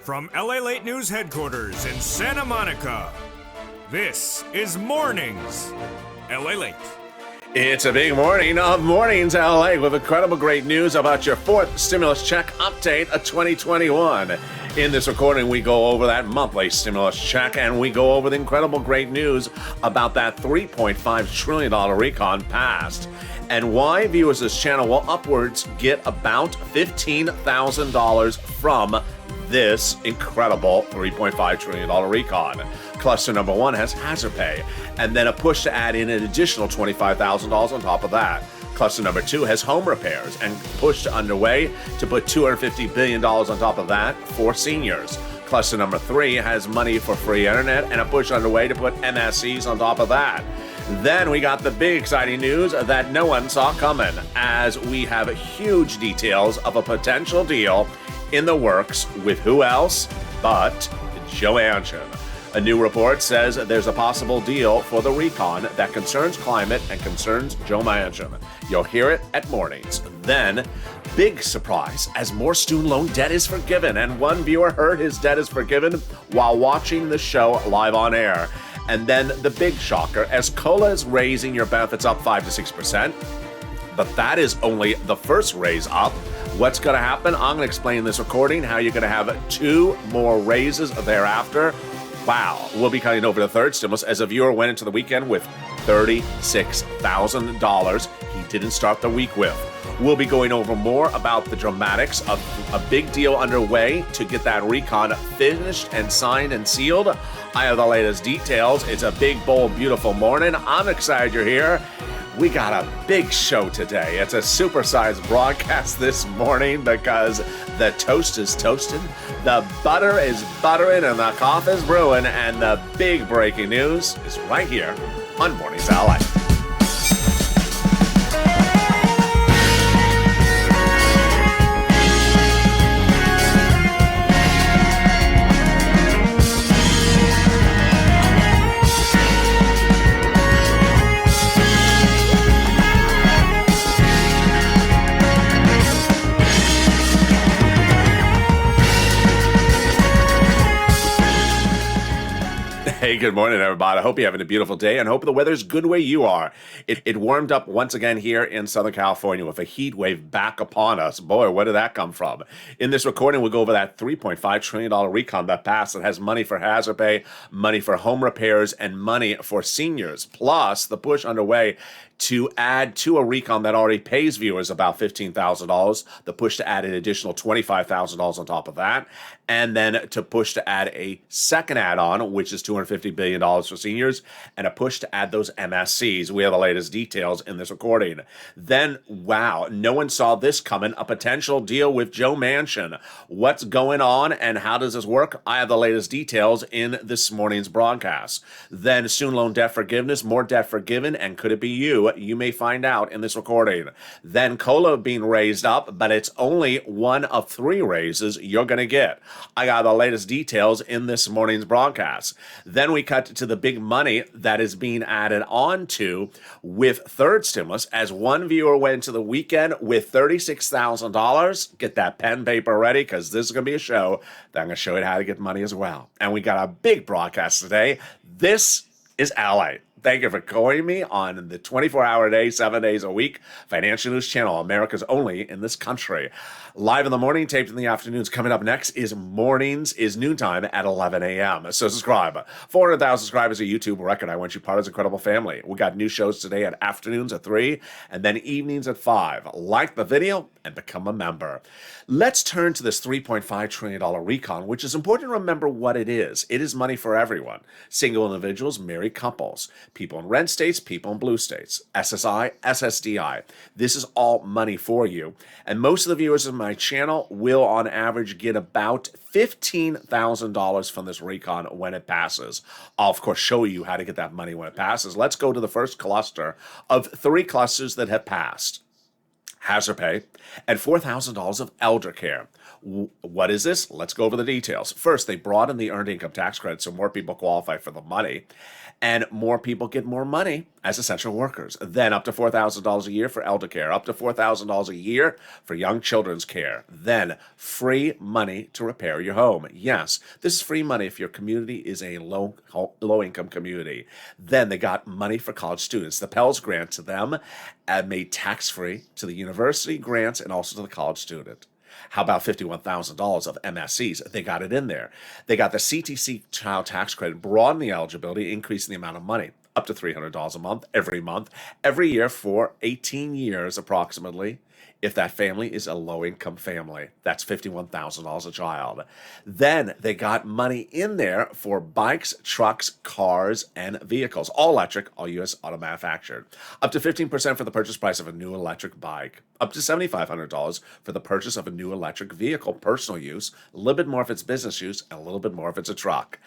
From LALATE News headquarters in Santa Monica, this is Mornings LALATE. It's a big morning of Mornings LA with incredible great news about your fourth stimulus check update of 2021. In this recording, we go over that monthly stimulus check and we go over the incredible great news about that $3.5 trillion recon passed and why viewers of this channel will upwards get about $15,000 from this incredible $3.5 trillion recon. Cluster number one has hazard pay, and then a push to add in an additional $25,000 on top of that. Cluster number two has home repairs, and push underway to put $250 billion on top of that for seniors. Cluster number three has money for free internet, and a push underway to put MSCs on top of that. Then we got the big exciting news that no one saw coming, as we have huge details of a potential deal in the works with who else but Joe Manchin. A new report says there's a possible deal for the recon that concerns climate and concerns Joe Manchin. You'll hear it at mornings. Then, big surprise as more student loan debt is forgiven, and one viewer heard his debt is forgiven while watching the show live on air. And then the big shocker as COLA is raising your benefits up 5 to 6%. But that is only the first raise up. What's going to happen? I'm going to explain in this recording how you're going to have 2 more raises thereafter. Wow. We'll be cutting over the third stimulus as a viewer went into the weekend with $36,000 he didn't start the week with. We'll be going over more about the dramatics of a big deal underway to get that recon finished and signed and sealed. I have the latest details. It's a big, bold, beautiful morning. I'm excited you're here. We got a big show today. It's a supersized broadcast this morning because the toast is toasted, the butter is buttering, and the coffee is brewing, and the big breaking news is right here on Mornings LA. Hey, good morning, everybody. I hope you're having a beautiful day and hope the weather's good where you are. It warmed up once again here in Southern California with a heat wave back upon us. Boy, where did that come from? In this recording, we'll go over that $3.5 trillion recon that passed that has money for hazard pay, money for home repairs, and money for seniors. Plus, the push underway to add to a recon that already pays viewers about $15,000, the push to add an additional $25,000 on top of that, and then to push to add a second add-on, which is $250 billion for seniors, and a push to add those MSCs. We have the latest details in this recording. Then, wow, no one saw this coming, a potential deal with Joe Manchin. What's going on and how does this work? I have the latest details in this morning's broadcast. Then, student loan debt forgiveness, more debt forgiven, and could it be you? You may find out in this recording. Then COLA being raised up, but it's only one of 3 raises you're going to get. I got the latest details in this morning's broadcast. Then we cut to the big money that is being added on to with third stimulus as one viewer went into the weekend with $36,000. Get that pen paper ready because this is going to be a show that I'm going to show you how to get money as well. And we got a big broadcast today. This is LA. Thank you for joining me on the 24-hour day, 7 days a week financial news channel, America's only in this country. Live in the morning, taped in the afternoons. Coming up next is Mornings is noontime at 11 a.m. So subscribe. 400,000 subscribers, a YouTube record. I want you part of this incredible family. We got new shows today at afternoons at 3 and then evenings at 5. Like the video and become a member. Let's turn to this $3.5 trillion recon, which is important to remember what it is. It is money for everyone. Single individuals, married couples, people in red states, people in blue states, SSI, SSDI. This is all money for you. And most of the viewers of my channel will, on average, get about $15,000 from this recon when it passes. I'll, of course, show you how to get that money when it passes. Let's go to the first cluster of 3 clusters that have passed. Hazard pay, and $4,000 of elder care. What is this? Let's go over the details. First, they broaden the earned income tax credit so more people qualify for the money, and more people get more money as essential workers. Then up to $4,000 a year for elder care, up to $4,000 a year for young children's care. Then free money to repair your home. Yes, this is free money if your community is a low-income community. Then they got money for college students. The Pell's grant to them made tax-free to the university grants and also to the college student. How about $51,000 of MSCs? They got it in there. They got the CTC child tax credit, broaden the eligibility, increasing the amount of money, up to $300 a month, every year for 18 years approximately. If that family is a low-income family, that's $51,000 a child. Then they got money in there for bikes, trucks, cars, and vehicles, all electric, all U.S. auto manufactured. Up to 15% for the purchase price of a new electric bike. Up to $7,500 for the purchase of a new electric vehicle, personal use, a little bit more if it's business use, and a little bit more if it's a truck.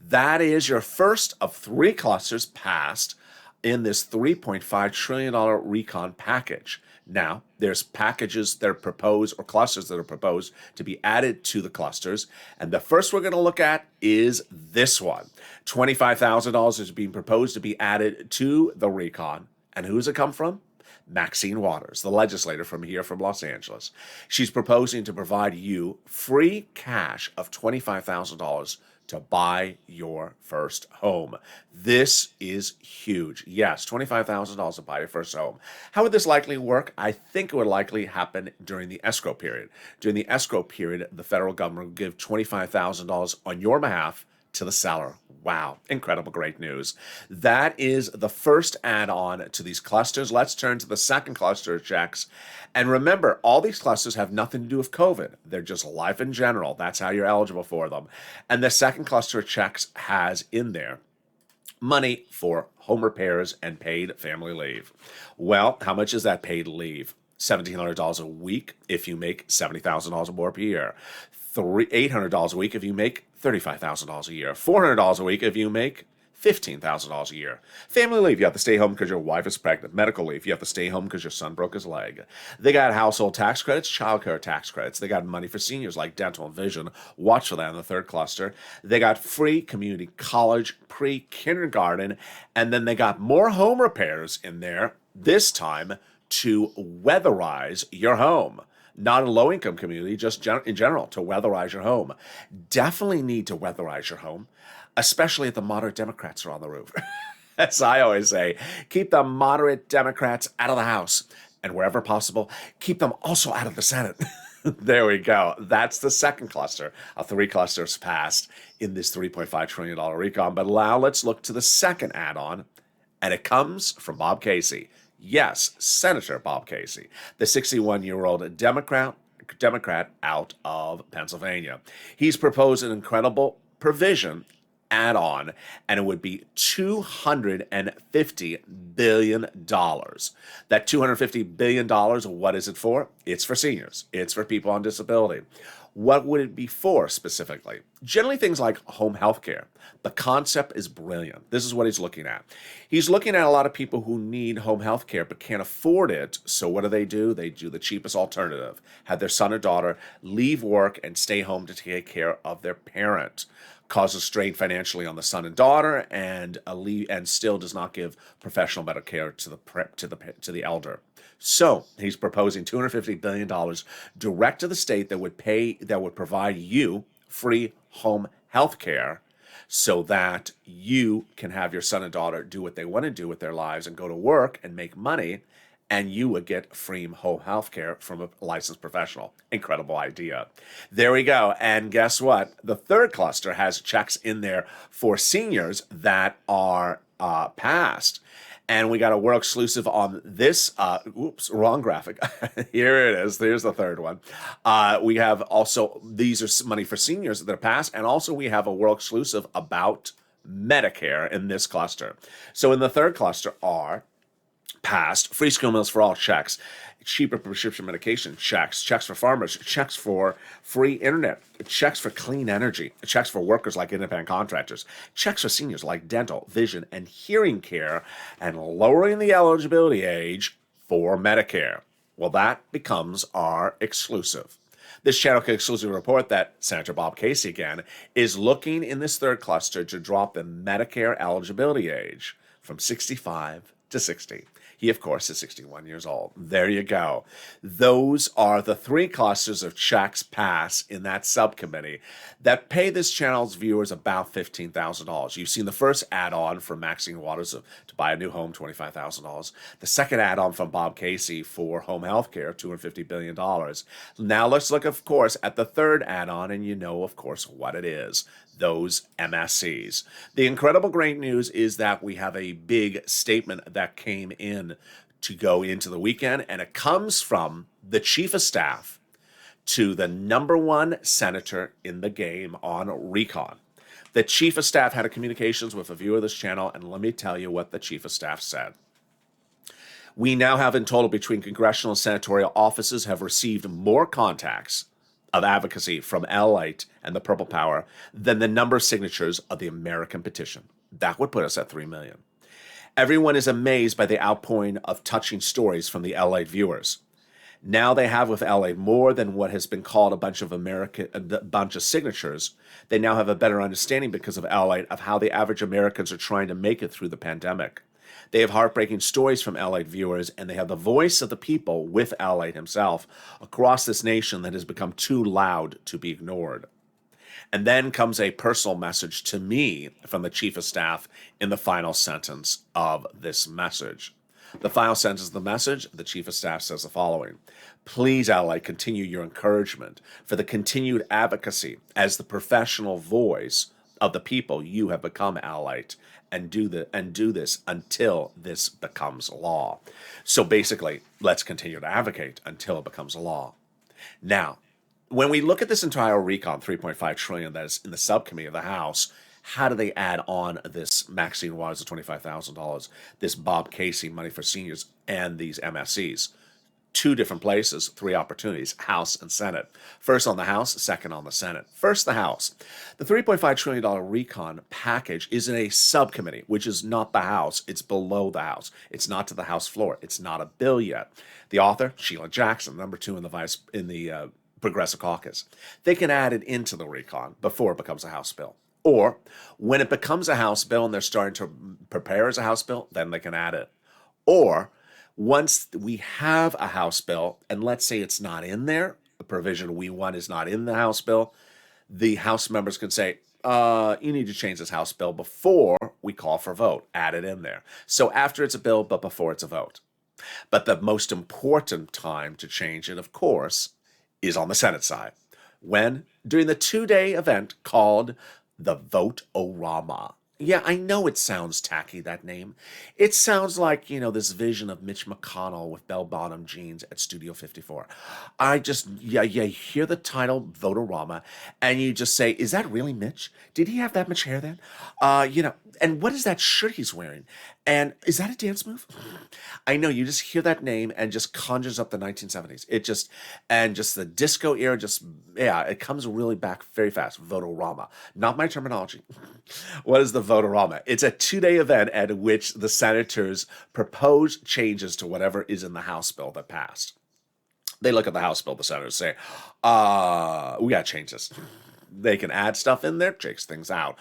That is your first of 3 clusters passed in this $3.5 trillion recon package. Now, there's packages that are proposed or clusters that are proposed to be added to the clusters. And the first we're going to look at is this one. $25,000 is being proposed to be added to the recon. And who does it come from? Maxine Waters, the legislator from Los Angeles. She's proposing to provide you free cash of $25,000 to buy your first home. This is huge. Yes, $25,000 to buy your first home. How would this likely work? I think it would likely happen during the escrow period. During the escrow period, the federal government will give $25,000 on your behalf to the seller. Wow, incredible, great news. That is the first add-on to these clusters. Let's turn to the second cluster of checks. And remember, all these clusters have nothing to do with COVID. They're just life in general. That's how you're eligible for them. And the second cluster of checks has in there money for home repairs and paid family leave. Well, how much is that paid leave? $1,700 a week if you make $70,000 or more per year. $800 a week if you make $35,000 a year. $400 a week if you make $15,000 a year. Family leave, you have to stay home because your wife is pregnant. Medical leave, you have to stay home because your son broke his leg. They got household tax credits, child care tax credits. They got money for seniors like dental and vision. Watch for that in the third cluster. They got free community college, pre-kindergarten, and then they got more home repairs in there, this time to weatherize your home. Not a low-income community, just in general, to weatherize your home. Definitely need to weatherize your home, especially if the moderate Democrats are on the roof. As I always say, keep the moderate Democrats out of the House. And wherever possible, keep them also out of the Senate. There we go. That's the second cluster of 3 clusters passed in this $3.5 trillion recon. But now let's look to the second add-on, and it comes from Bob Casey. Yes, Senator Bob Casey, the 61-year-old Democrat out of Pennsylvania. He's proposed an incredible provision add-on, and it would be $250 billion. That $250 billion, what is it for? It's for seniors. It's for people on disability. What would it be for specifically? Generally things like home health care. The concept is brilliant. This is what he's looking at. He's looking at a lot of people who need home health care but can't afford it. So what do? They do the cheapest alternative. Have their son or daughter leave work and stay home to take care of their parent. Causes strain financially on the son and daughter, and still does not give professional medical care to the elder. So he's proposing $250 billion direct to the state that would provide you free home health care, so that you can have your son and daughter do what they want to do with their lives and go to work and make money, and you would get free home health care from a licensed professional. Incredible idea. There we go. And guess what? The third cluster has checks in there for seniors that are passed. And we got a world exclusive on this. Wrong graphic. Here it is. There's the third one. We have also, these are money for seniors that are passed. And also we have a world exclusive about Medicare in this cluster. So in the third cluster are passed free school meals for all checks, cheaper prescription medication checks, checks for farmers, checks for free internet, checks for clean energy, checks for workers like independent contractors, checks for seniors like dental, vision, and hearing care, and lowering the eligibility age for Medicare. Well, that becomes our exclusive. This channel can exclusively report that Senator Bob Casey, again, is looking in this third cluster to drop the Medicare eligibility age from 65 to 60. He, of course, is 61 years old. There you go. Those are the three clusters of checks passed in that subcommittee that pay this channel's viewers about $15,000. You've seen the first add-on from Maxine Waters to buy a new home, $25,000. The second add-on from Bob Casey for home health care, $250 billion. Now let's look, of course, at the third add-on, and you know, of course, what it is. Those MSCs. The incredible great news is that we have a big statement that came in to go into the weekend, and it comes from the chief of staff to the #1 senator in the game on recon. The chief of staff had a communications with a viewer of this channel, and let me tell you what the chief of staff said. We now have in total between congressional and senatorial offices have received more contacts of advocacy from LALATE and the Purple Power than the number of signatures of the American petition. That would put us at 3 million. Everyone is amazed by the outpouring of touching stories from the LALATE viewers. Now they have with LALATE more than what has been called a bunch of signatures. They now have a better understanding because of LALATE of how the average Americans are trying to make it through the pandemic. They have heartbreaking stories from LALATE viewers, and they have the voice of the people with LALATE himself across this nation that has become too loud to be ignored. And then comes a personal message to me from the chief of staff in the final sentence of this message. The final sentence of the message, the chief of staff says the following: please, LALATE, continue your encouragement for the continued advocacy as the professional voice of the people you have become, LALATE, and do this until this becomes law. So basically, let's continue to advocate until it becomes a law. Now, when we look at this entire recon, $3.5 trillion that is in the subcommittee of the House, how do they add on this Maxine Waters of $25,000, this Bob Casey money for seniors, and these MSCs? Two different places, three opportunities, House and Senate. First on the House, second on the Senate. First, the House. The $3.5 trillion recon package is in a subcommittee, which is not the House. It's below the House. It's not to the House floor. It's not a bill yet. The author, Sheila Jackson, #2 in the Progressive Caucus. They can add it into the recon before it becomes a House bill. Or when it becomes a House bill and they're starting to prepare as a House bill, then they can add it. Or once we have a House bill, and let's say it's not in there, the provision we want is not in the House bill, the House members can say, you need to change this House bill before we call for a vote. Add it in there. So after it's a bill, but before it's a vote. But the most important time to change it, of course, is on the Senate side. When? During the 2-day event called the Vote-O-Rama. Yeah, I know it sounds tacky, that name. It sounds like, this vision of Mitch McConnell with bell-bottom jeans at Studio 54. You hear the title Vote-O-Rama, and you just say, is that really Mitch? Did he have that much hair then? And what is that shirt he's wearing? And is that a dance move? I know, you just hear that name and just conjures up the 1970s. Just the disco era, it comes really back very fast. Vote-O-Rama. Not my terminology. What is the Vote-O-Rama? It's a 2-day event at which the senators propose changes to whatever is in the House bill that passed. They look at the House bill, the senators say, we got to change this. They can add stuff in there, takes things out,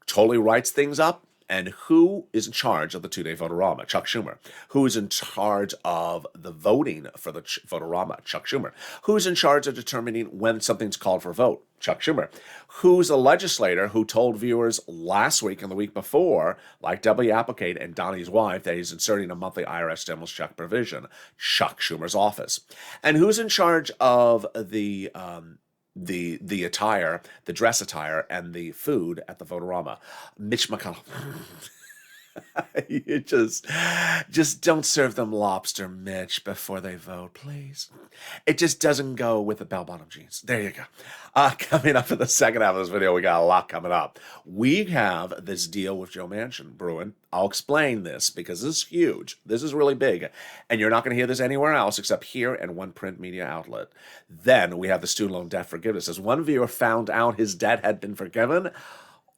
totally writes things up. And who is in charge of the 2-day Vote-O-Rama? Chuck Schumer. Who is in charge of the voting for the Vote-O-Rama? Chuck Schumer. Who's in charge of determining when something's called for a vote? Chuck Schumer. Who's a legislator who told viewers last week and the week before, like W. Applegate and Donnie's wife, that he's inserting a monthly IRS stimulus check provision? Chuck Schumer's office. And who's in charge of the attire, the dress attire, and the food at the Vote-O-Rama? Mitch McConnell. You just don't serve them lobster, Mitch, before they vote, please. It just doesn't go with the bell-bottom jeans. There you go. Coming up in the second half of this video, we got a lot coming up. We have this deal with Joe Manchin brewing. I'll explain this because this is huge. This is really big. And you're not going to hear this anywhere else except here and one print media outlet. Then we have the student loan debt forgiveness. As one viewer found out his debt had been forgiven,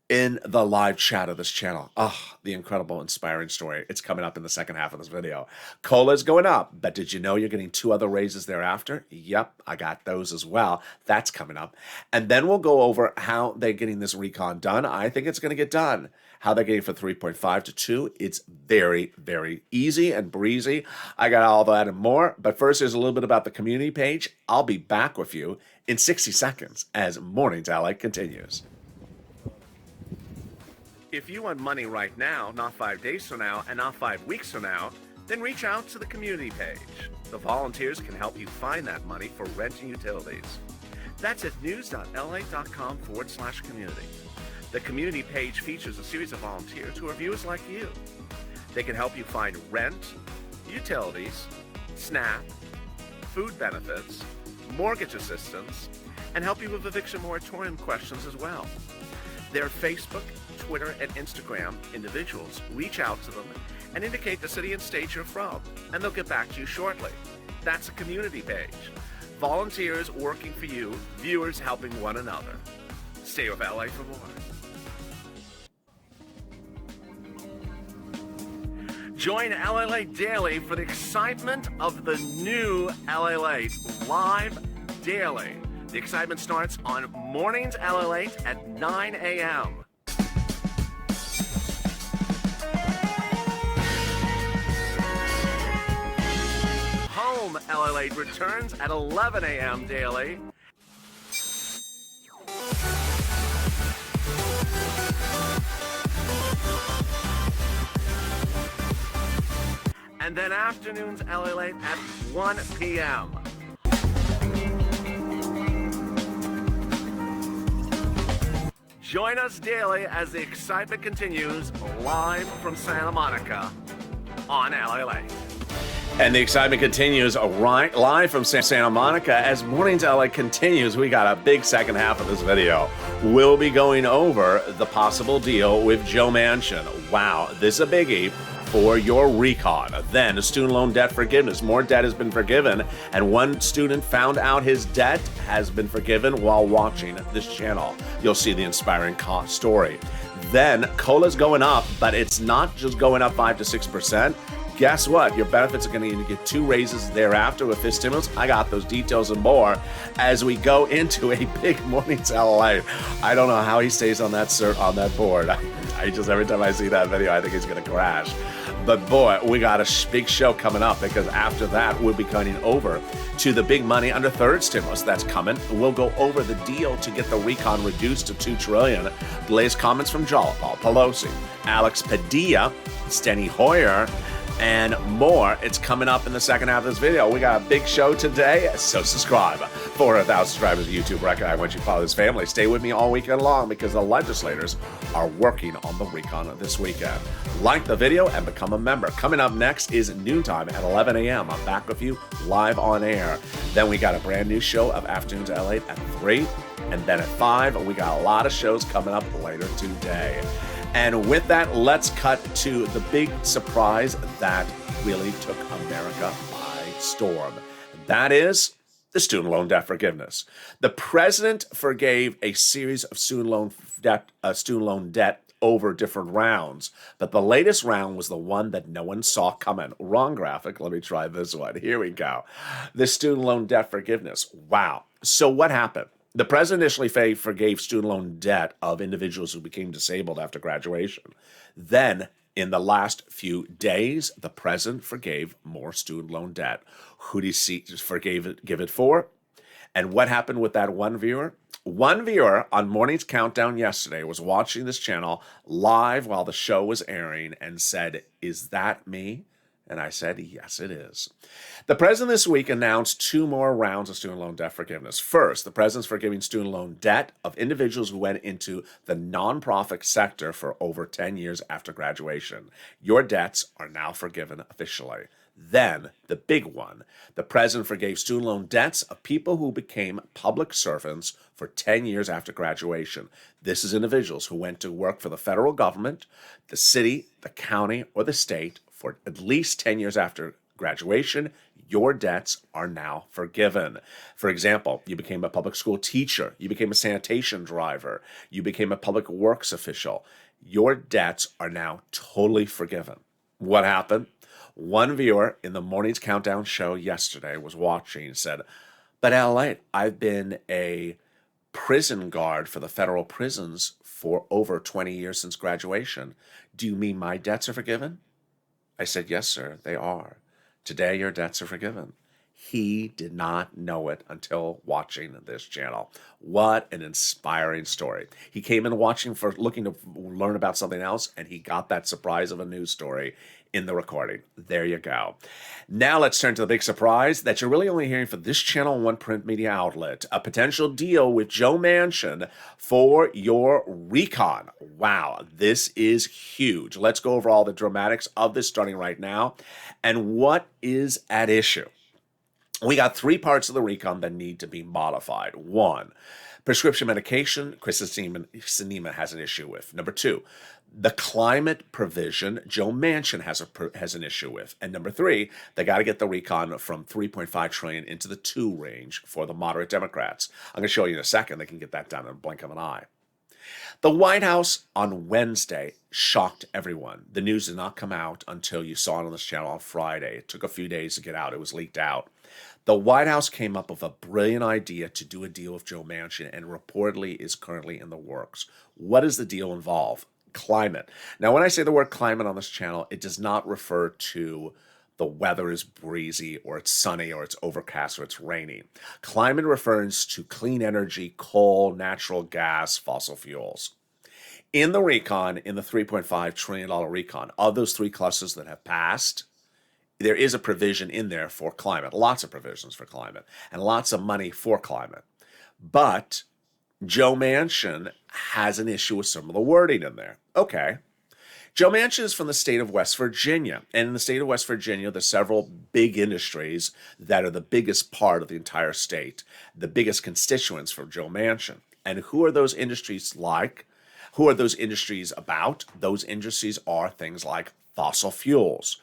in the live chat of this channel. The incredible, inspiring story. It's coming up in the second half of this video. COLA's going up, but did you know you're getting 2 other raises thereafter? Yep, I got those as well. That's coming up. And then we'll go over how they're getting this recon done. I think it's going to get done. How they're getting from 3.5 to 2. It's very, very easy and breezy. I got all that and more. But first, there's a little bit about the community page. I'll be back with you in 60 seconds as Mornings LA continues. If you want money right now, not 5 days from now, and not 5 weeks from now, then reach out to the community page. The volunteers can help you find that money for rent and utilities. That's at news.la.com/community. The community page features a series of volunteers who are viewers like you. They can help you find rent, utilities, SNAP, food benefits, mortgage assistance, and help you with eviction moratorium questions as well. Their Facebook, Twitter, and Instagram individuals reach out to them and indicate the city and state you're from, and they'll get back to you shortly. That's a community page. Volunteers working for you, viewers helping one another. Stay with LA for more. Join LALATE Daily for the excitement of the new LALATE live daily. The excitement starts on Mornings LALATE at 9 a.m. Home LALATE returns at 11 a.m. daily. And then afternoons LALATE at 1 p.m. Join us daily as the excitement continues live from Santa Monica on LALATE. And the excitement continues live from Santa Monica as Mornings LA continues. We got a big second half of this video. We'll be going over the possible deal with Joe Manchin. Wow, this is a biggie for your recon. Then student loan debt forgiveness. More debt has been forgiven, and one student found out his debt has been forgiven while watching this channel. You'll see the inspiring story. Then COLA's going up, but it's not just going up 5 to 6%. Guess what? Your benefits are going to get 2 raises thereafter with this stimulus. I got those details and more as we go into a big Mornings LA. I don't know how he stays on that board. I just, every time I see that video, I think he's going to crash. But boy, we got a big show coming up, because after that, we'll be cutting over to the big money under third stimulus that's coming. We'll go over the deal to get the recon reduced to $2 trillion. The latest comments from Paul Pelosi, Alex Padilla, Steny Hoyer, and more. It's coming up in the second half of this video. We got a big show today, so subscribe. 400,000 subscribers, YouTube record. I want you to follow this family. Stay with me all weekend long, because the legislators are working on the recon this weekend. Like the video and become a member. Coming up next is noontime at 11 a.m. I'm back with you live on air. Then we got a brand new show of Afternoons LA at 3, and then at 5. We got a lot of shows coming up later today. And with that, let's cut to the big surprise that really took America by storm. That is the student loan debt forgiveness. The president forgave a series of student loan debt over different rounds, but the latest round was the one that no one saw coming. Wrong graphic. Let me try this one. Here we go. The student loan debt forgiveness. Wow. So what happened? The president initially forgave student loan debt of individuals who became disabled after graduation. Then, in the last few days, the president forgave more student loan debt. Who did he give it for? And what happened with that one viewer? One viewer on Morning's Countdown yesterday was watching this channel live while the show was airing and said, "Is that me?" And I said, yes, it is. The president this week announced 2 more rounds of student loan debt forgiveness. First, the president's forgiving student loan debt of individuals who went into the nonprofit sector for over 10 years after graduation. Your debts are now forgiven officially. Then, the big one, the president forgave student loan debts of people who became public servants for 10 years after graduation. This is individuals who went to work for the federal government, the city, the county, or the state for at least 10 years after graduation, your debts are now forgiven. For example, you became a public school teacher, you became a sanitation driver, you became a public works official. Your debts are now totally forgiven. What happened? One viewer in the morning's countdown show yesterday was watching and said, "But LALATE, I've been a prison guard for the federal prisons for over 20 years since graduation. Do you mean my debts are forgiven?" I said, "Yes, sir, they are. Today, your debts are forgiven." He did not know it until watching this channel. What an inspiring story. He came in looking to learn about something else, and he got that surprise of a news story in the recording. There you go. Now let's turn to the big surprise that you're really only hearing for this channel and one print media outlet. A potential deal with Joe Manchin for your recon. Wow, this is huge. Let's go over all the dramatics of this starting right now and what is at issue. We got three parts of the recon that need to be modified. One, prescription medication, Chris Sinema has an issue with. Number two, the climate provision, Joe Manchin has an issue with. And number three, they got to get the recon from $3.5 trillion into the 2 range for the moderate Democrats. I'm going to show you in a second. They can get that done in a blink of an eye. The White House on Wednesday shocked everyone. The news did not come out until you saw it on this channel on Friday. It took a few days to get out. It was leaked out. The White House came up with a brilliant idea to do a deal with Joe Manchin and reportedly is currently in the works. What does the deal involve? Climate. Now, when I say the word climate on this channel, it does not refer to the weather is breezy or it's sunny or it's overcast or it's rainy. Climate refers to clean energy, coal, natural gas, fossil fuels. In the recon, in the $3.5 trillion recon, of those three clusters that have passed, there is a provision in there for climate, lots of provisions for climate, and lots of money for climate. But Joe Manchin has an issue with some of the wording in there. Okay. Joe Manchin is from the state of West Virginia. And in the state of West Virginia, there's several big industries that are the biggest part of the entire state, the biggest constituents for Joe Manchin. And who are those industries like? Who are those industries about? Those industries are things like fossil fuels.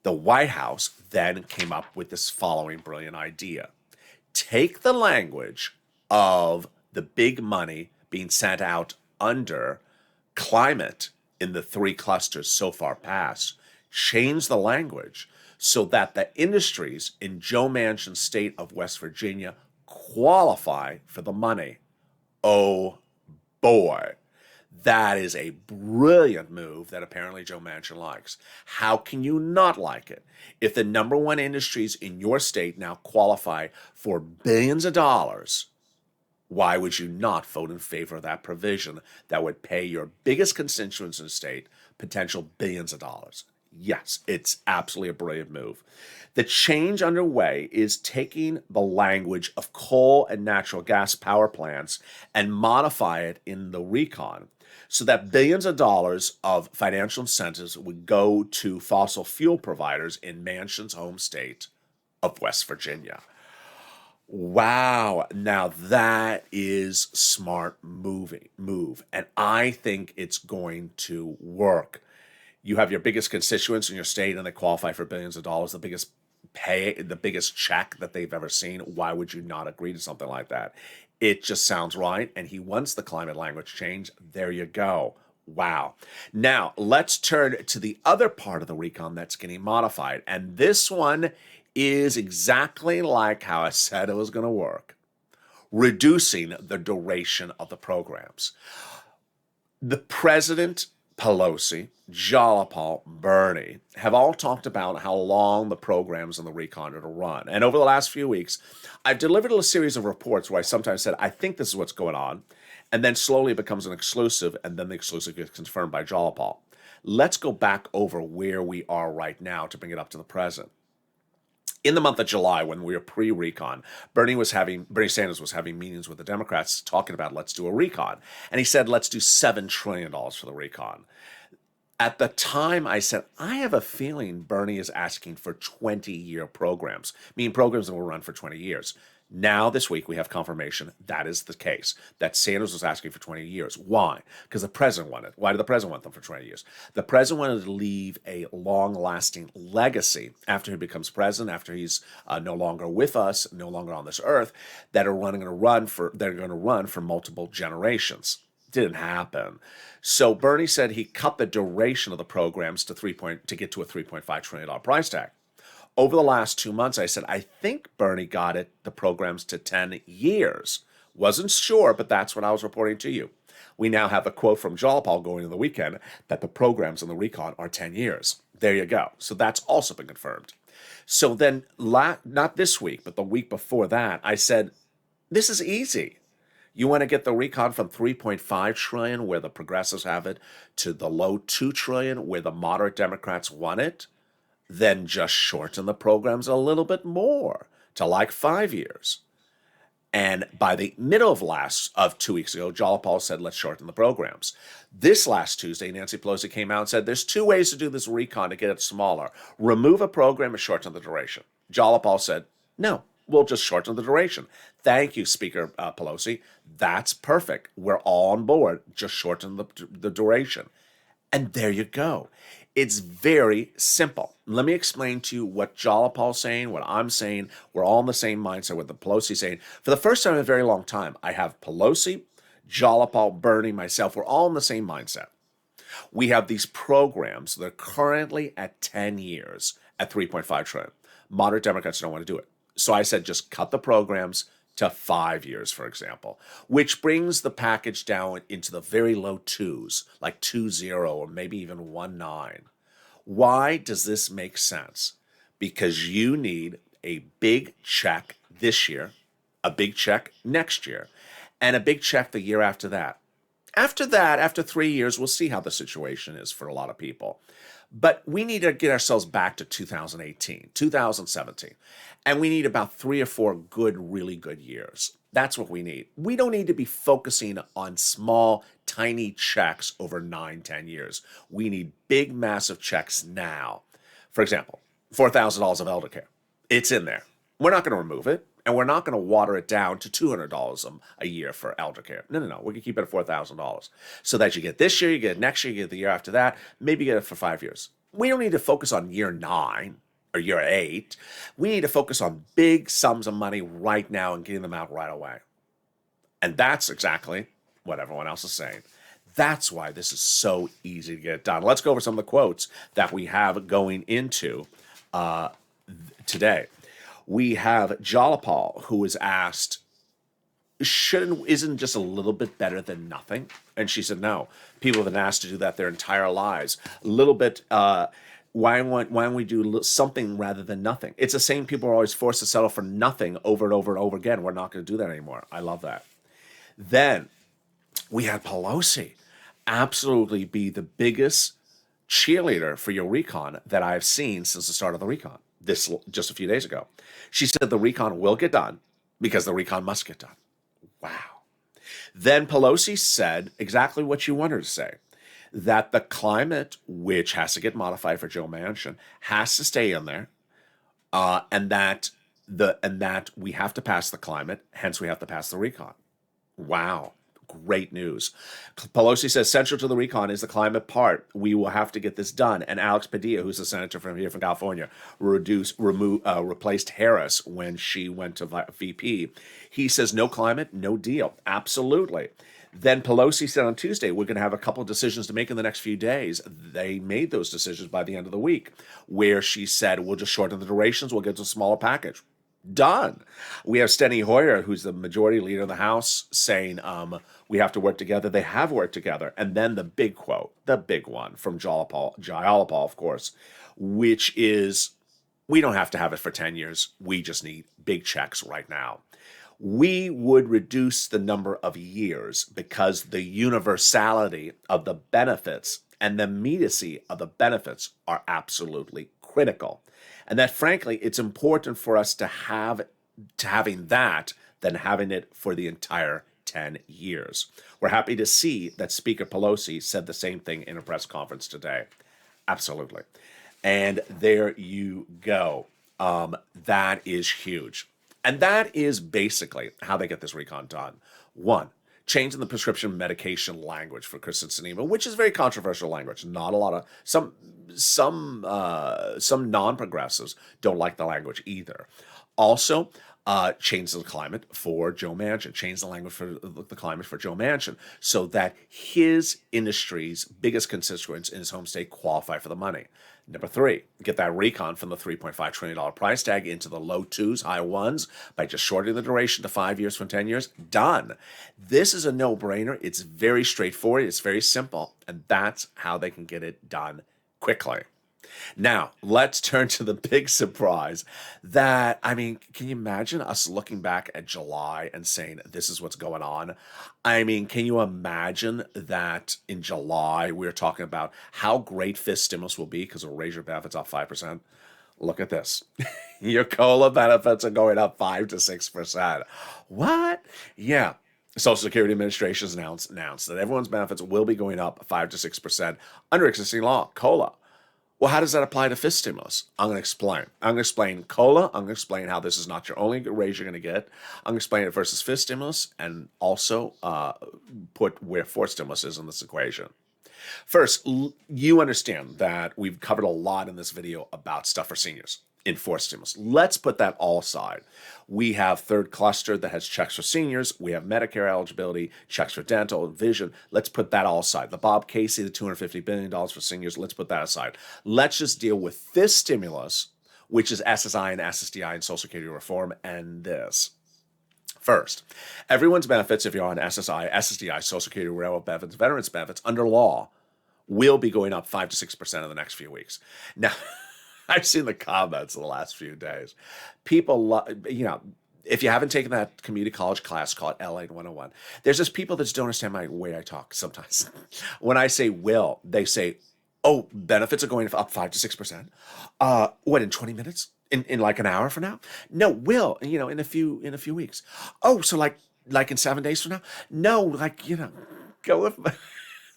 The White House then came up with this following brilliant idea. Take the language of the big money being sent out under climate in the three clusters so far past, change the language so that the industries in Joe Manchin's state of West Virginia qualify for the money. Oh boy. That is a brilliant move that apparently Joe Manchin likes. How can you not like it? If the number one industries in your state now qualify for billions of dollars, why would you not vote in favor of that provision that would pay your biggest constituents in the state potential billions of dollars? Yes, it's absolutely a brilliant move. The change underway is taking the language of coal and natural gas power plants and modify it in the recon so that billions of dollars of financial incentives would go to fossil fuel providers in Manchin's home state of West Virginia. Wow. Now that is smart move. And I think it's going to work. You have your biggest constituents in your state and they qualify for billions of dollars, the biggest check that they've ever seen. Why would you not agree to something like that? It just sounds right. And he wants the climate language change. There you go. Wow. Now let's turn to the other part of the recon that's getting modified. And this one is exactly like how I said it was going to work. Reducing the duration of the programs. The President, Pelosi, Jolipal, Bernie have all talked about how long the programs in the recon are to run. And over the last few weeks, I've delivered a series of reports where I sometimes said, I think this is what's going on. And then slowly it becomes an exclusive, and then the exclusive gets confirmed by Jolipal. Let's go back over where we are right now to bring it up to the present. In the month of July, when we were pre-recon, Bernie Sanders was having meetings with the Democrats talking about let's do a recon. And he said, let's do $7 trillion for the recon. At the time, I said, I have a feeling Bernie is asking for 20-year programs, meaning programs that will run for 20 years. Now, this week, we have confirmation that is the case, that Sanders was asking for 20 years. Why? Because the president wanted. Why did the president want them for 20 years? The president wanted to leave a long-lasting legacy after he becomes president, after he's no longer with us, no longer on this earth, that are going to run for multiple generations. Didn't happen. So Bernie said he cut the duration of the programs to get to a $3.5 trillion price tag. Over the last 2 months, I said, I think Bernie got the programs to 10 years. Wasn't sure, but that's what I was reporting to you. We now have a quote from Jalopal going into the weekend that the programs in the recon are 10 years. There you go. So that's also been confirmed. So then, not this week, but the week before that, I said, this is easy. You want to get the recon from 3.5 trillion, where the progressives have it, to the low 2 trillion, where the moderate Democrats want it? Then just shorten the programs a little bit more to like 5 years. And by the middle of 2 weeks ago, Jalopal said, let's shorten the programs. This last Tuesday, Nancy Pelosi came out and said, there's 2 ways to do this recon to get it smaller. Remove a program and shorten the duration. Jalopal said, no, we'll just shorten the duration. Thank you, Speaker Pelosi. That's perfect. We're all on board. Just shorten the duration. And there you go. It's very simple. Let me explain to you what Jalopal's saying, what I'm saying. We're all in the same mindset with the Pelosi saying. For the first time in a very long time, I have Pelosi, Jalopal, Bernie, myself. We're all in the same mindset. We have these programs that are currently at 10 years at 3.5 trillion. Moderate Democrats don't want to do it. So I said just cut the programs to 5 years, for example, which brings the package down into the very low twos, like 2.0 or maybe even 1.9. Why does this make sense? Because you need a big check this year, a big check next year, and a big check the year after that. After that, after 3 years, we'll see how the situation is for a lot of people. But we need to get ourselves back to 2018, 2017. And we need about 3 or 4 really good years. That's what we need. We don't need to be focusing on small, tiny checks over 9, 10 years. We need big, massive checks now. For example, $4,000 of elder care. It's in there. We're not going to remove it. And we're not going to water it down to $200 a year for elder care. No. We can keep it at $4,000. So that you get this year, you get it next year, you get the year after that, maybe you get it for 5 years. We don't need to focus on year 9 or year 8. We need to focus on big sums of money right now and getting them out right away. And that's exactly what everyone else is saying. That's why this is so easy to get done. Let's go over some of the quotes that we have going into today. We have Jalopal, who was asked, isn't just a little bit better than nothing? And she said, no. People have been asked to do that their entire lives. A little bit, why don't we do something rather than nothing? It's the same people are always forced to settle for nothing over and over and over again. We're not going to do that anymore. I love that. Then we had Pelosi absolutely be the biggest cheerleader for your recon that I've seen since the start of the recon. This just a few days ago. She said the recon will get done because the recon must get done. Wow. Then Pelosi said exactly what you want her to say, that the climate, which has to get modified for Joe Manchin, has to stay in there, and that we have to pass the climate, hence we have to pass the recon. Wow. Great news. Pelosi says central to the recon is the climate part. We will have to get this done. And Alex Padilla, who's a senator from here from California, replaced Harris when she went to VP. He says no climate, no deal. Absolutely. Then Pelosi said on Tuesday, we're going to have a couple of decisions to make in the next few days. They made those decisions by the end of the week, where she said, we'll just shorten the durations. We'll get to a smaller package. Done. We have Steny Hoyer, who's the majority leader of the House, saying we have to work together. They have worked together. And then the big quote, the big one from Jalopal, of course, which is, we don't have to have it for 10 years. We just need big checks right now. We would reduce the number of years because the universality of the benefits and the immediacy of the benefits are absolutely critical. And that, frankly, it's important for us to having that than having it for the entire 10 years. We're happy to see that Speaker Pelosi said the same thing in a press conference today. Absolutely. And there you go. That is huge. And that is basically how they get this recon done. One, changing the prescription medication language for Christensenema, which is very controversial language. Not a lot of some non-progressives don't like the language either. Also, change the climate for Joe Manchin. Change the language for the climate for Joe Manchin so that his industry's biggest constituents in his home state qualify for the money. Number three, get that recon from the $3.5 trillion price tag into the low twos, high ones by just shortening the duration to 5 years from 10 years. Done. This is a no-brainer. It's very straightforward. It's very simple. And that's how they can get it done quickly. Now, let's turn to the big surprise that, I mean, can you imagine us looking back at July and saying, this is what's going on? I mean, can you imagine that in July we were talking about how great FIS stimulus will be because it'll raise your benefits up 5%? Look at this. Your COLA benefits are going up 5 to 6%. What? Yeah. Social Security Administration has announced that everyone's benefits will be going up 5 to 6% under existing law, COLA. Well, how does that apply to FIS stimulus? I'm going to explain. I'm going to explain COLA. I'm going to explain how this is not your only raise you're going to get. I'm going to explain it versus FIS stimulus and also put where forced stimulus is in this equation. First, you understand that we've covered a lot in this video about stuff for seniors in forced stimulus. Let's put that all aside. We have third cluster that has checks for seniors. We have Medicare eligibility, checks for dental and vision. Let's put that all aside. The Bob Casey, the $250 billion for seniors, let's put that aside. Let's just deal with this stimulus, which is SSI and SSDI and Social Security reform, and this. First, everyone's benefits, if you're on SSI, SSDI, Social Security, railroad benefits, veterans benefits, under law, will be going up 5 to 6% in the next few weeks. Now, I've seen the comments in the last few days. People, if you haven't taken that community college class called LALATE 101, there's just people that just don't understand my way I talk sometimes. When I say will, they say, oh, benefits are going up 5 to 6%. What, in 20 minutes? In like an hour from now? No, will, in a few weeks. Oh, so like in 7 days from now? No, go with...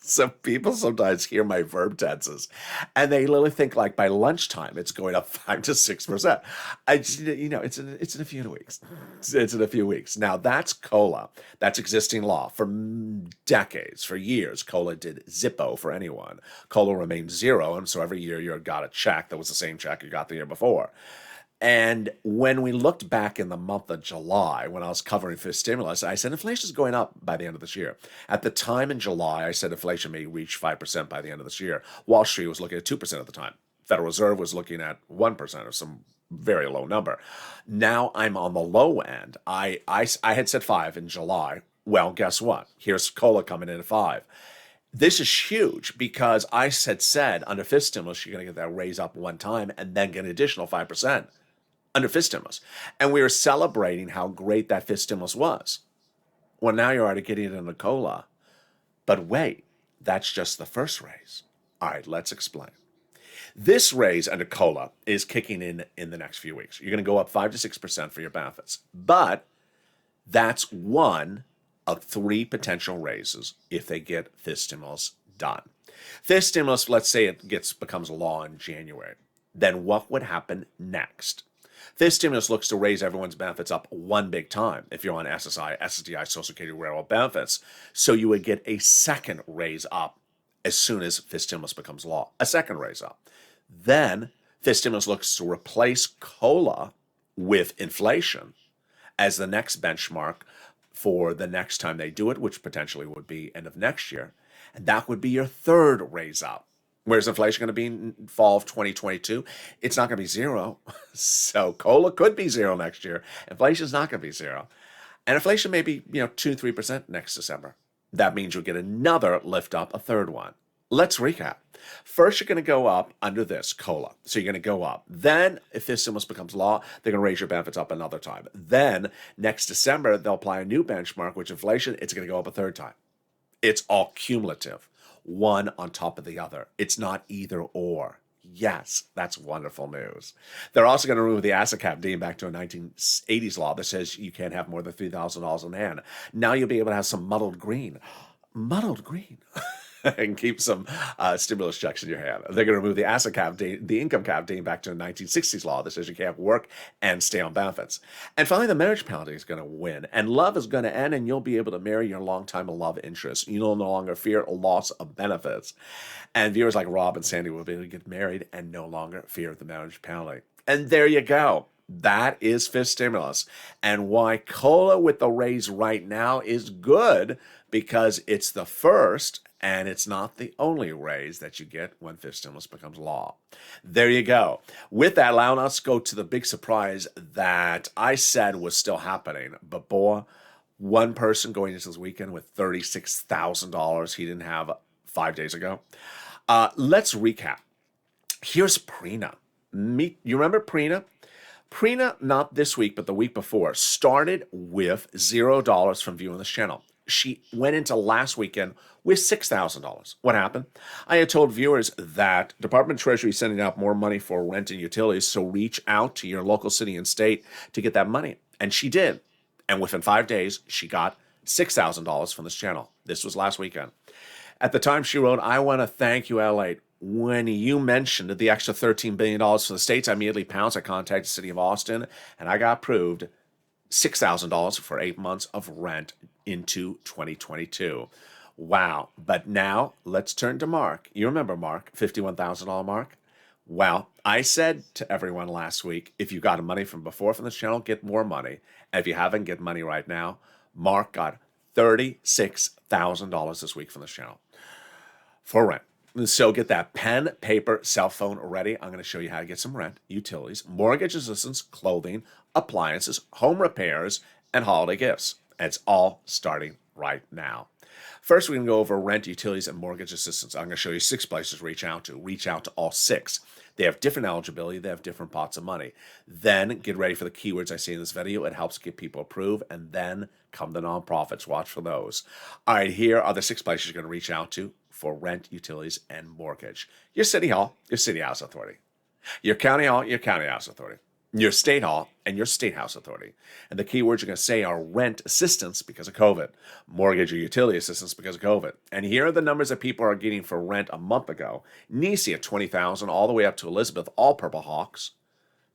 So people sometimes hear my verb tenses and they literally think like by lunchtime it's going up 5 to 6%. It's in a few weeks. It's in a few weeks. Now that's COLA. That's existing law for decades, for years. COLA did Zippo for anyone. COLA remained zero, and so every year you got a check that was the same check you got the year before. And when we looked back in the month of July, when I was covering FIS stimulus, I said inflation is going up by the end of this year. At the time in July, I said inflation may reach 5% by the end of this year. Wall Street was looking at 2% at the time. Federal Reserve was looking at 1% or some very low number. Now I'm on the low end. I had said 5 in July. Well, guess what? Here's COLA coming in at 5. This is huge because I said under FIS stimulus, you're going to get that raise up one time and then get an additional 5%. Under FIS stimulus. And we were celebrating how great that FIS stimulus was. Well, now you're already getting it in the COLA. But wait, that's just the first raise. All right, let's explain. This raise under COLA is kicking in the next few weeks. You're going to go up 5 to 6% for your benefits. But that's one of 3 potential raises if they get FIS stimulus done. FIS stimulus, let's say it becomes law in January. Then what would happen next? FIS stimulus looks to raise everyone's benefits up one big time if you're on SSI, SSDI, Social Security, railroad benefits. So you would get a second raise up as soon as FIS stimulus becomes law, a second raise up. Then FIS stimulus looks to replace COLA with inflation as the next benchmark for the next time they do it, which potentially would be end of next year. And that would be your third raise up. Where's inflation going to be in fall of 2022? It's not going to be zero. So COLA could be zero next year. Inflation is not going to be zero. And inflation may be 2-3% next December. That means you'll get another lift up, a third one. Let's recap. First, you're going to go up under this COLA. So you're going to go up. Then, if this stimulus becomes law, they're going to raise your benefits up another time. Then, next December, they'll apply a new benchmark, which inflation, it's going to go up a third time. It's all cumulative. One on top of the other. It's not either or. Yes, that's wonderful news. They're also going to remove the asset cap dating back to a 1980s law that says you can't have more than $3,000 in hand. Now you'll be able to have some muddled green. Muddled green. and keep some stimulus checks in your hand. They're going to remove the asset cap, the income cap dating back to the 1960s law that says you can't work and stay on benefits. And finally, the marriage penalty is going to win, and love is going to end, and you'll be able to marry your longtime love interest. You'll no longer fear a loss of benefits. And viewers like Rob and Sandy will be able to get married and no longer fear the marriage penalty. And there you go. That is fifth stimulus. And why COLA with the raise right now is good, because it's the first and it's not the only raise that you get when fifth stimulus becomes law. There you go. With that, now let's go to the big surprise that I said was still happening. But boy, one person going into this weekend with $36,000 he didn't have 5 days ago. Let's recap. Here's Prina. You remember Prina? Prina, not this week, but the week before, started with $0 from viewing this channel. She went into last weekend with $6,000. What happened? I had told viewers that Department of Treasury is sending out more money for rent and utilities, so reach out to your local city and state to get that money. And she did. And within 5 days, she got $6,000 from this channel. This was last weekend. At the time, she wrote, "I want to thank you, LALATE. When you mentioned the extra $13 billion for the states, I immediately pounced. I contacted the city of Austin, and I got approved $6,000 for 8 months of rent into 2022. Wow. But now let's turn to Mark. You remember Mark, $51,000 Mark? Well, I said to everyone last week, if you got money from before from this channel, get more money. And if you haven't, get money right now. Mark got $36,000 this week from this channel for rent. So get that pen, paper, cell phone ready. I'm going to show you how to get some rent, utilities, mortgage assistance, clothing, appliances, home repairs, and holiday gifts. And it's all starting right now. First, we're going to go over rent, utilities, and mortgage assistance. I'm going to show you 6 places to reach out to. Reach out to all 6. They have different eligibility. They have different pots of money. Then get ready for the keywords I see in this video. It helps get people approved. And then come the nonprofits. Watch for those. All right, here are the 6 places you're going to reach out to for rent, utilities, and mortgage. Your city hall, your city house authority. Your county hall, your county house authority. Your state hall, and your state house authority. And the keywords you're going to say are rent assistance because of COVID, mortgage or utility assistance because of COVID. And here are the numbers that people are getting for rent a month ago. Nisi at $20,000 all the way up to Elizabeth, all Purple Hawks.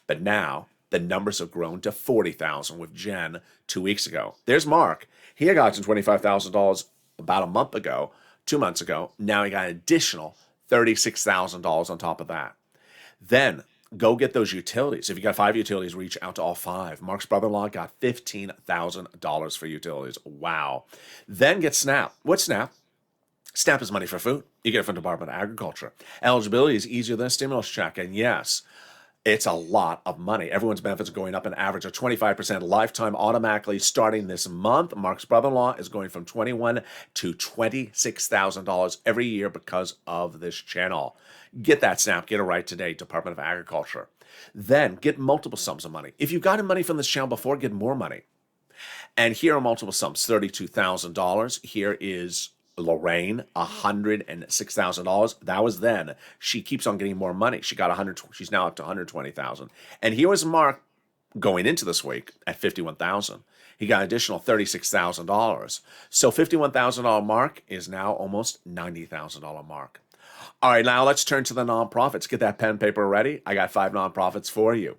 But now the numbers have grown to $40,000 with Jen 2 weeks ago. There's Mark. He had gotten $25,000 about a month ago, 2 months ago. Now he got an additional $36,000 on top of that. Then go get those utilities. If you got 5 utilities, reach out to all 5. Mark's brother-in-law got $15,000 for utilities. Wow. Then get SNAP. What's SNAP? SNAP is money for food. You get it from the Department of Agriculture. Eligibility is easier than a stimulus check. And yes, it's a lot of money. Everyone's benefits are going up an average of 25% lifetime automatically starting this month. Mark's brother-in-law is going from $21,000 to $26,000 every year because of this channel. Get that SNAP. Get it right today, Department of Agriculture. Then get multiple sums of money. If you've gotten money from this channel before, get more money. And here are multiple sums. $32,000. Here is Lorraine, $106,000. That was then. She keeps on getting more money. She got 100. She's now up to 120,000. And here was Mark going into this week at 51,000. He got an additional $36,000. So $51,000 Mark is now almost $90,000 Mark. All right, now let's turn to the nonprofits. Get that pen and paper ready. I got 5 nonprofits for you.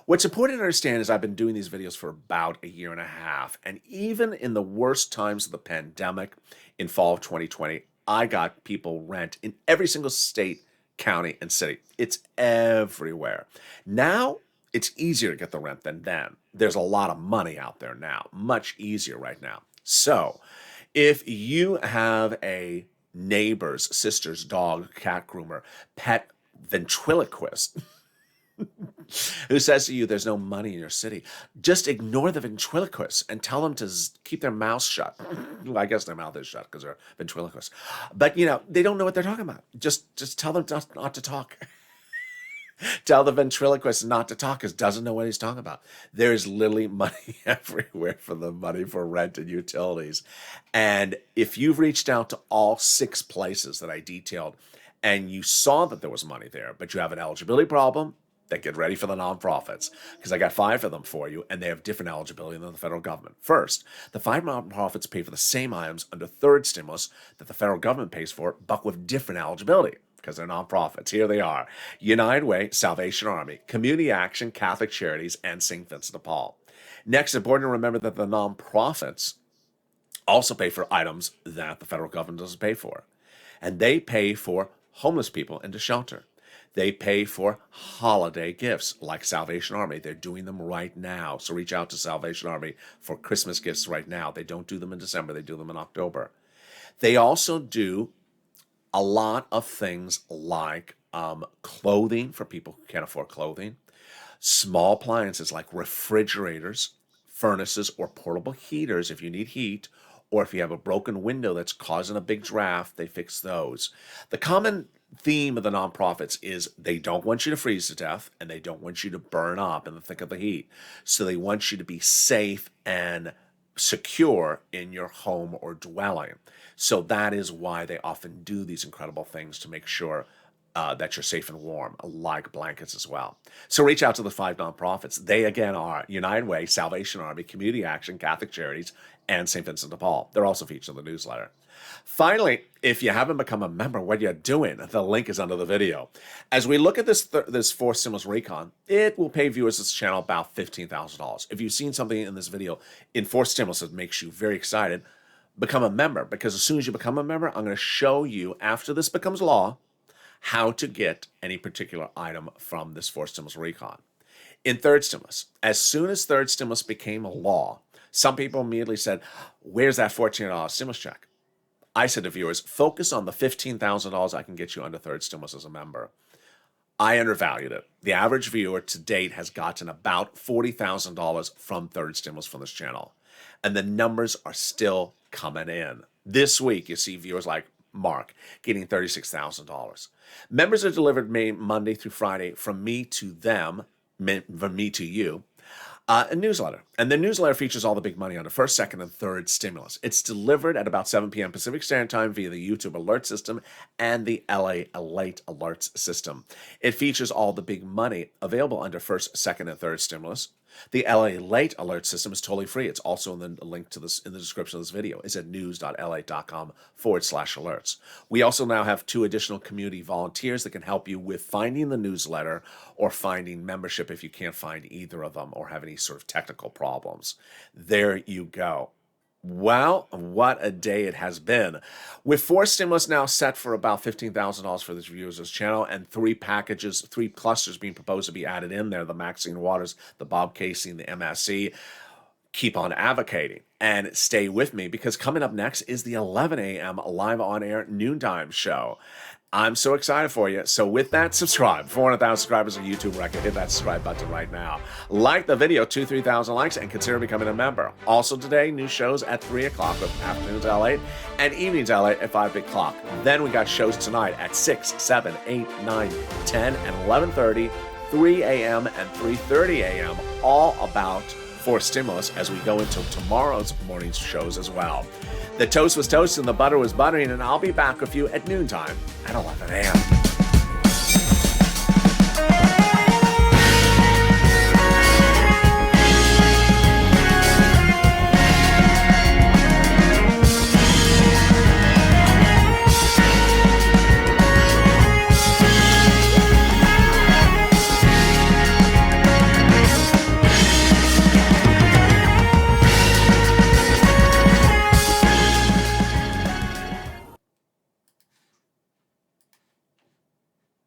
What's important to understand is I've been doing these videos for about a year and a half. And even in the worst times of the pandemic in fall of 2020, I got people rent in every single state, county, and city. It's everywhere. Now, it's easier to get the rent than then. There's a lot of money out there now. Much easier right now. So, if you have a neighbor's sister's dog, cat groomer, pet ventriloquist who says to you there's no money in your city, just ignore the ventriloquist and tell them to keep their mouths shut. Well, I guess their mouth is shut because they're ventriloquists. But, you know, they don't know what they're talking about. Just tell them not to talk. Tell the ventriloquist not to talk because doesn't know what he's talking about. There's literally money everywhere for the money for rent and utilities. And if you've reached out to all 6 places that I detailed and you saw that there was money there, but you have an eligibility problem, Then get ready for the nonprofits, because I got 5 of them for you, and they have different eligibility than the federal government. First, the 5 nonprofits pay for the same items under third stimulus that the federal government pays for, but with different eligibility, because they're nonprofits. Here they are: United Way, Salvation Army, Community Action, Catholic Charities, and St. Vincent de Paul. Next, it's important to remember that the nonprofits also pay for items that the federal government doesn't pay for. And they pay for homeless people into shelter. They pay for holiday gifts like Salvation Army. They're doing them right now. So reach out to Salvation Army for Christmas gifts right now. They don't do them in December. They do them in October. They also do a lot of things like clothing for people who can't afford clothing, small appliances like refrigerators, furnaces, or portable heaters if you need heat, or if you have a broken window that's causing a big draft, they fix those. The common theme of the nonprofits is they don't want you to freeze to death, and they don't want you to burn up in the thick of the heat. So they want you to be safe and secure in your home or dwelling. So that is why they often do these incredible things to make sure that you're safe and warm, like blankets as well. So reach out to the 5 nonprofits. They, again, are United Way, Salvation Army, Community Action, Catholic Charities, and St. Vincent de Paul. They're also featured in the newsletter. Finally, if you haven't become a member, what you're doing, the link is under the video. As we look at this fourth stimulus recon, it will pay viewers of this channel about $15,000. If you've seen something in this video in fourth stimulus that makes you very excited, become a member, because as soon as you become a member, I'm going to show you, after this becomes law, how to get any particular item from this fourth stimulus recon. In third stimulus, as soon as third stimulus became a law, some people immediately said, where's that $1,400 stimulus check? I said to viewers, focus on the $15,000 I can get you under third stimulus as a member. I undervalued it. The average viewer to date has gotten about $40,000 from third stimulus from this channel. And the numbers are still coming in. This week, you see viewers like Mark getting $36,000. Members are delivered Monday through Friday from me to them, from me to you, a newsletter. And the newsletter features all the big money on the first, second, and third stimulus. It's delivered at about 7 p.m. Pacific Standard Time via the YouTube alert system and the LALATE alerts system. It features all the big money available under first, second, and third stimulus. The LALATE alert system is totally free. It's also in the link to this in the description of this video. It's at news.la.com/alerts. We also now have 2 additional community volunteers that can help you with finding the newsletter or finding membership if you can't find either of them or have any sort of technical problems. There you go. Well, what a day it has been. With 4 stimulus now set for about $15,000 for this viewers' channel, and 3 packages, 3 clusters being proposed to be added in there, the Maxine Waters, the Bob Casey, and the MSC. Keep on advocating and stay with me, because coming up next is the 11 a.m. live on-air noontime show. I'm so excited for you. So with that, subscribe. 400,000 subscribers on YouTube record. Hit that subscribe button right now. Like the video, 2,000-3,000 likes, and consider becoming a member. Also today, new shows at 3 o'clock with afternoons at 8 and evenings at 8 at 5 o'clock. Then we got shows tonight at 6, 7, 8, 9, 10, and 11:30, 3 a.m. and 3:30 a.m. all about for stimulus as we go into tomorrow's morning's shows as well. The toast was toasted and the butter was buttering, and I'll be back with you at noontime at 11 a.m.